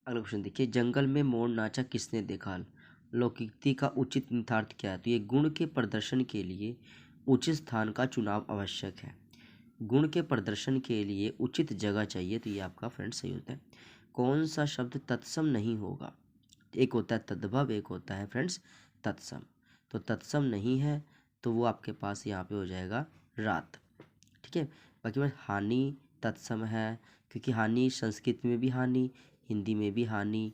अगला क्वेश्चन देखिए, जंगल में मोर नाचा किसने देखा? लौकिकता का उचित निहितार्थ क्या है? तो ये गुण के प्रदर्शन के लिए उचित स्थान का चुनाव आवश्यक है। गुण के प्रदर्शन के लिए उचित जगह चाहिए, तो ये आपका फ्रेंड्स सही होता है। कौन सा शब्द तत्सम नहीं होगा? एक होता है तद्भव, एक होता है फ्रेंड्स तत्सम। तो तत्सम नहीं है तो वो आपके पास यहाँ पे हो जाएगा रात। ठीक है, बाकी में हानि तत्सम है, क्योंकि हानि संस्कृत में भी हानि, हिंदी में भी हानि,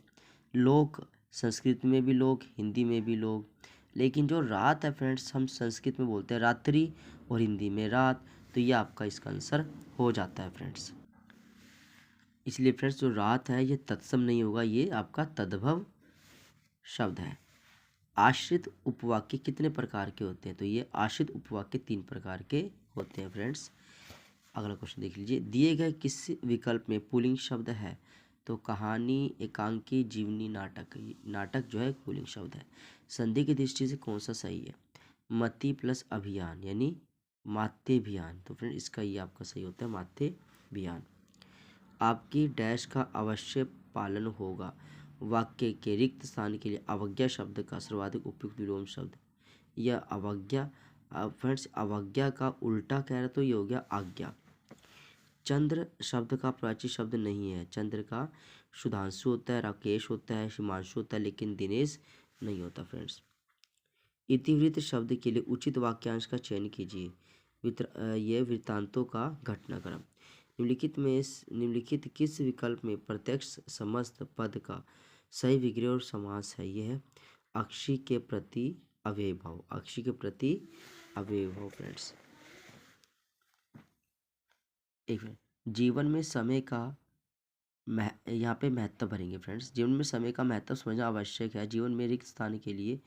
लोक संस्कृत में भी लोक, हिंदी में भी लोक। लेकिन जो रात है फ्रेंड्स, हम संस्कृत में बोलते हैं रात्रि और हिंदी में रात, तो ये आपका इसका आंसर हो जाता है फ्रेंड्स। इसलिए फ्रेंड्स जो रात है ये तत्सम नहीं होगा, ये आपका तद्भव शब्द है। आश्रित उपवाक्य कितने प्रकार के होते हैं? तो ये आश्रित उपवाक्य 3 प्रकार के होते हैं फ्रेंड्स। अगला क्वेश्चन देख लीजिए, दिए गए किस विकल्प में पुल्लिंग शब्द है? तो कहानी, एकांकी, जीवनी, नाटक। नाटक जो है पुल्लिंग शब्द है। संधि की दृष्टि से कौन सा सही है? मति प्लस अभियान यानी मात्यभियान। तो फ्रेंड इसका ये आपका सही होता है मात्यभियान। आपकी डैश का अवश्य पालन होगा। वाक्य के रिक्त स्थान के लिए अवज्ञा शब्द का सर्वाधिक उपयुक्त विलोम शब्द। यह अवज्ञा, फ्रेंड्स अवज्ञा का उल्टा कह रहे तो ये हो गया आज्ञा। चंद्र शब्द का प्राची शब्द नहीं है। चंद्र का सुधांशु होता है, राकेश होता है, हिमांशु होता है, लेकिन दिनेश नहीं होता फ्रेंड्स। इतिवृत्त शब्द के लिए उचित वाक्यांश का चयन कीजिए। यह वृत्तांतों का घटनाक्रम। निम्नलिखित किस विकल्प में प्रत्यक्ष समस्त पद का सही विग्रह और समास है? यह है अक्षी के प्रति अव्ययभाव। अक्षी के प्रति अव्ययभाव फ्रेंड्स। एक मिनट, जीवन में समय का यहाँ पे महत्व भरेंगे फ्रेंड्स। जीवन में समय का महत्व समझना आवश्यक है। जीवन में रिक्त स्थान के लिए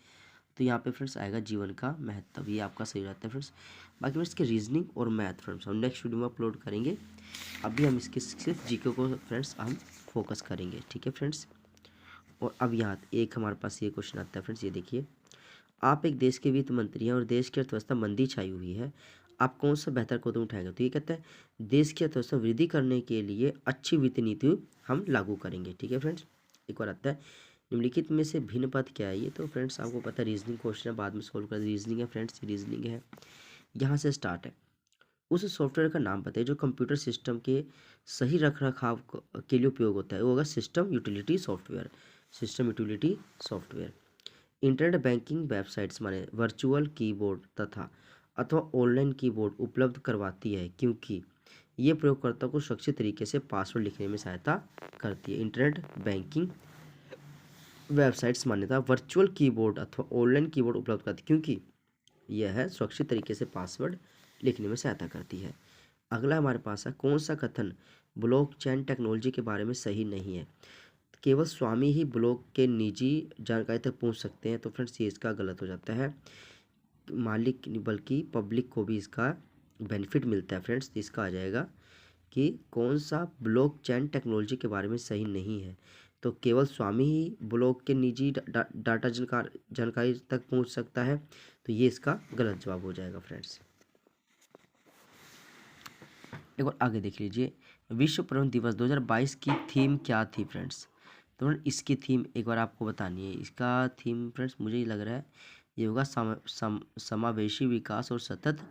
तो यहाँ पे फ्रेंड्स आएगा जीवन का महत्व, ये आपका सही रहता है फ्रेंड्स। बाकी फ्रेंड्स के रीजनिंग और मैथ फ्रेंड्स हम नेक्स्ट वीडियो में अपलोड करेंगे। अभी हम इसके सिर्फ जीके को फ्रेंड्स हम फोकस करेंगे, ठीक है फ्रेंड्स। और अब यहाँ एक हमारे पास ये क्वेश्चन आता है फ्रेंड्स, ये देखिए, आप एक देश के वित्त मंत्री हैं और देश की अर्थव्यवस्था मंदी छाई हुई है, आप कौन सा बेहतर कदम उठाएंगे? तो ये कहता है देश की अर्थव्यवस्था वृद्धि करने के लिए अच्छी वित्त नीति हम लागू करेंगे, ठीक है फ्रेंड्स। एक बार आता है निम्नलिखित में से भिन्न पद क्या है? ये तो फ्रेंड्स आपको पता है रीजनिंग क्वेश्चन है, बाद में सोल्व कर। रीजनिंग है फ्रेंड्स, रीजनिंग है। यहाँ से स्टार्ट है। उस सॉफ्टवेयर का नाम बताइए जो कंप्यूटर सिस्टम के सही रख रखाव के लिए उपयोग होता है। वो होगा system utility software. System utility software. Internet banking websites माने वर्चुअल कीबोर्ड तथा अथवा ऑनलाइन कीबोर्ड उपलब्ध करवाती है, क्योंकि ये प्रयोगकर्ता को सुरक्षित तरीके से पासवर्ड लिखने में सहायता करती है। इंटरनेट बैंकिंग वेबसाइट्स मान्यता वर्चुअल कीबोर्ड अथवा ऑनलाइन कीबोर्ड उपलब्ध करती है, क्योंकि यह है सुरक्षित तरीके से पासवर्ड लिखने में सहायता करती है। अगला हमारे पास है कौन सा कथन ब्लॉकचेन टेक्नोलॉजी के बारे में सही नहीं है? केवल स्वामी ही ब्लॉक के निजी जानकारी तक पहुंच सकते हैं, तो फ्रेंड्स ये इसका गलत हो जाता है। मालिक बल्कि पब्लिक को भी इसका बेनिफिट मिलता है फ्रेंड्स। तो इसका आ जाएगा कि कौन सा ब्लॉकचेन टेक्नोलॉजी के बारे में सही नहीं है? तो केवल स्वामी ही ब्लॉक के निजी डाटा जानकारी तक पहुंच सकता है, तो ये इसका गलत जवाब हो जाएगा फ्रेंड्स। एक बार आगे देख लीजिए, विश्व पर्यावरण दिवस 2022 की थीम क्या थी फ्रेंड्स? तो इसकी थीम एक बार आपको बतानी है। इसका थीम फ्रेंड्स मुझे लग रहा है ये होगा समावेशी विकास और सतत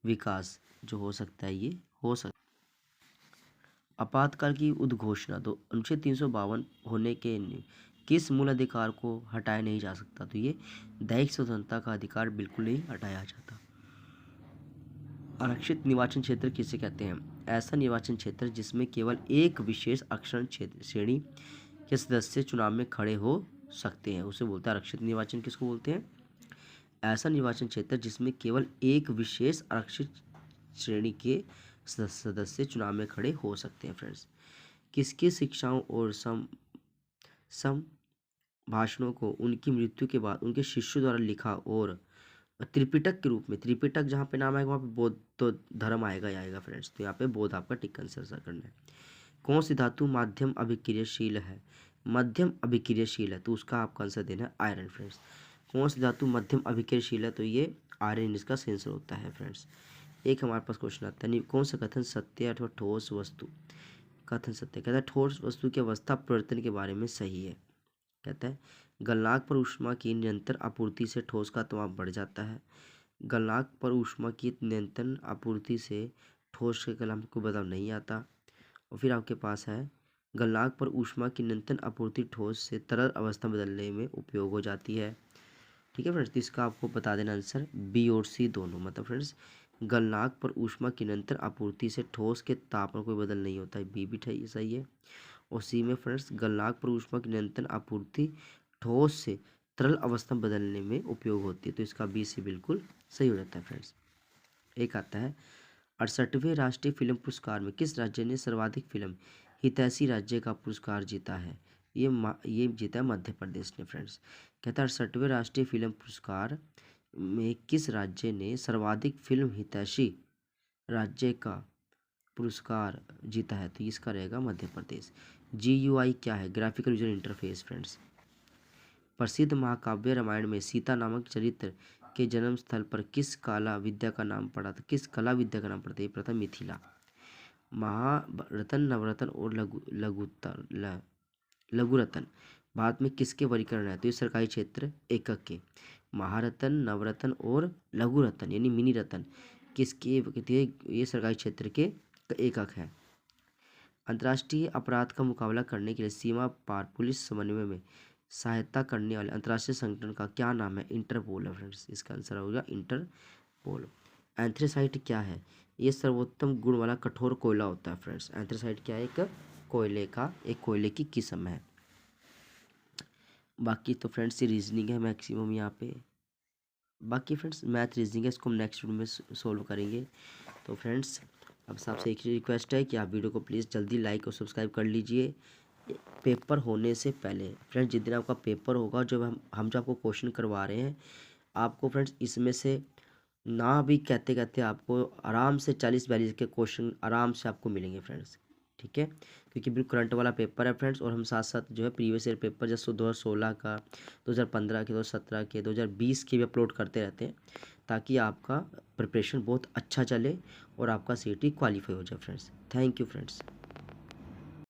विकास, जो हो सकता है ये हो सकता है। आपातकाल की उद्घोषणा तो अनुच्छेद 352 होने के किस मूल अधिकार को हटाया नहीं जा सकता? तो ये दैहिक स्वतंत्रता का अधिकार बिल्कुल नहीं हटाया जाता। आरक्षित निर्वाचन क्षेत्र किसे कहते हैं? ऐसा निर्वाचन क्षेत्र जिसमें केवल एक विशेष आरक्षण क्षेत्र श्रेणी के सदस्य चुनाव में खड़े हो सकते हैं, उसे बोलते हैं आरक्षित निर्वाचन। किसको बोलते हैं? ऐसा निर्वाचन क्षेत्र जिसमें केवल एक विशेष आरक्षित श्रेणी के सदस्य चुनाव में खड़े हो सकते हैं फ्रेंड्स। किसकी शिक्षाओं और भाषणों को उनकी मृत्यु के बाद उनके शिष्यों द्वारा लिखा और त्रिपिटक के रूप में, त्रिपिटक जहाँ पे नाम आएगा वहाँ पे बौद्ध तो धर्म आएगा ही आएगा फ्रेंड्स। तो यहाँ पे बौद्ध आपका टिक आंसर करना है। कौन सी धातु माध्यम अभिक्रियाशील है? मध्यम अभिक्रियाशील है, तो उसका आपका आंसर देना है आयरन फ्रेंड्स। कौन सी धातु मध्यम अभिक्रियाशील है? तो ये आयरन इसका सेंसर होता है फ्रेंड्स। एक हमारे पास क्वेश्चन आता है, कौन सा कथन सत्य अथवा ठोस वस्तु कथन सत्य। कहता है ठोस वस्तु की अवस्था परिवर्तन के बारे में सही है। कहता है गलनांक पर ऊष्मा की निरंतर आपूर्ति से ठोस का तनाव बढ़ जाता है। गलनांक पर ऊष्मा की निरंतर आपूर्ति से ठोस के कलम को बदलाव नहीं आता। और फिर आपके पास है गलनांक पर ऊष्मा की निरंतर आपूर्ति ठोस से तरल अवस्था बदलने में उपयोग हो जाती है। ठीक है फ्रेंड्स, तो इसका आपको बता देना आंसर बी और सी दोनों। मतलब फ्रेंड्स गलनांक पर ऊष्मा की निरंतर आपूर्ति से ठोस के तापमान कोई बदल नहीं होता है, बी भी सही है। और सी में फ्रेंड्स गलनांक पर ऊष्मा की निरंतर आपूर्ति ठोस से तरल अवस्था बदलने में उपयोग होती है, तो इसका बी सी बिल्कुल सही हो जाता है फ्रेंड्स। एक आता है 68वें राष्ट्रीय फिल्म पुरस्कार में किस राज्य ने सर्वाधिक फिल्म हितैषी राज्य का पुरस्कार जीता है? ये जीता है मध्य प्रदेश ने फ्रेंड्स। कहता है 68वें राष्ट्रीय फिल्म पुरस्कार में किस राज्य ने सर्वाधिक फिल्म हितैषी राज्य का पुरस्कार जीता है? तो इसका रहेगा मध्य प्रदेश। GUI क्या है? Graphical user interface friends. प्रसिद्ध महाकाव्य रामायण में सीता नामक चरित्र के जन्म स्थल पर किस कला विद्या का नाम पड़ा था? किस कला विद्या का नाम पड़ा था? ये प्रथम मिथिला। महारत्न, नवरत्न और लघुरत्न भारत में किसके वर्गीकरण है? तो ये सरकारी क्षेत्र एकक के। महारत्न, नवरत्न और लघुरत्न यानी मिनी रत्न किसके? ये सरकारी क्षेत्र के एकक है। अंतर्राष्ट्रीय अपराध का मुकाबला करने के लिए सीमा पार पुलिस समन्वय में सहायता करने वाले अंतर्राष्ट्रीय संगठन का क्या नाम है? इंटरपोल है फ्रेंड्स। इसका आंसर होगा इंटरपोल। एंथ्रेसाइट क्या है? ये सर्वोत्तम गुण वाला कठोर कोयला होता है फ्रेंड्स। एंथ्रेसाइट क्या है? एक कोयले की किस्म है। बाकी तो फ्रेंड्स ये रीजनिंग है मैक्सिमम यहाँ पे। बाकी फ्रेंड्स मैथ रीजनिंग है, इसको हम नेक्स्ट वीडियो में सोल्व करेंगे। तो फ्रेंड्स अब आपसे एक रिक्वेस्ट है कि आप वीडियो को प्लीज़ जल्दी लाइक और सब्सक्राइब कर लीजिए पेपर होने से पहले। फ्रेंड्स जिस दिन आपका पेपर होगा, जब हम जो आपको क्वेश्चन करवा रहे हैं, आपको फ्रेंड्स इसमें से ना भी कहते कहते आपको आराम से 40-42 के क्वेश्चन आराम से आपको मिलेंगे फ्रेंड्स। ठीक है, क्योंकि बिल्कुल करंट वाला पेपर है फ्रेंड्स। और हम साथ साथ जो है प्रीवियस ईयर पेपर जैसे 2016 का, 2015 के, 2017 के, 2020 के भी अपलोड करते रहते हैं, ताकि आपका प्रिपरेशन बहुत अच्छा चले और आपका CET क्वालिफाई हो जाए फ्रेंड्स। Thank you friends.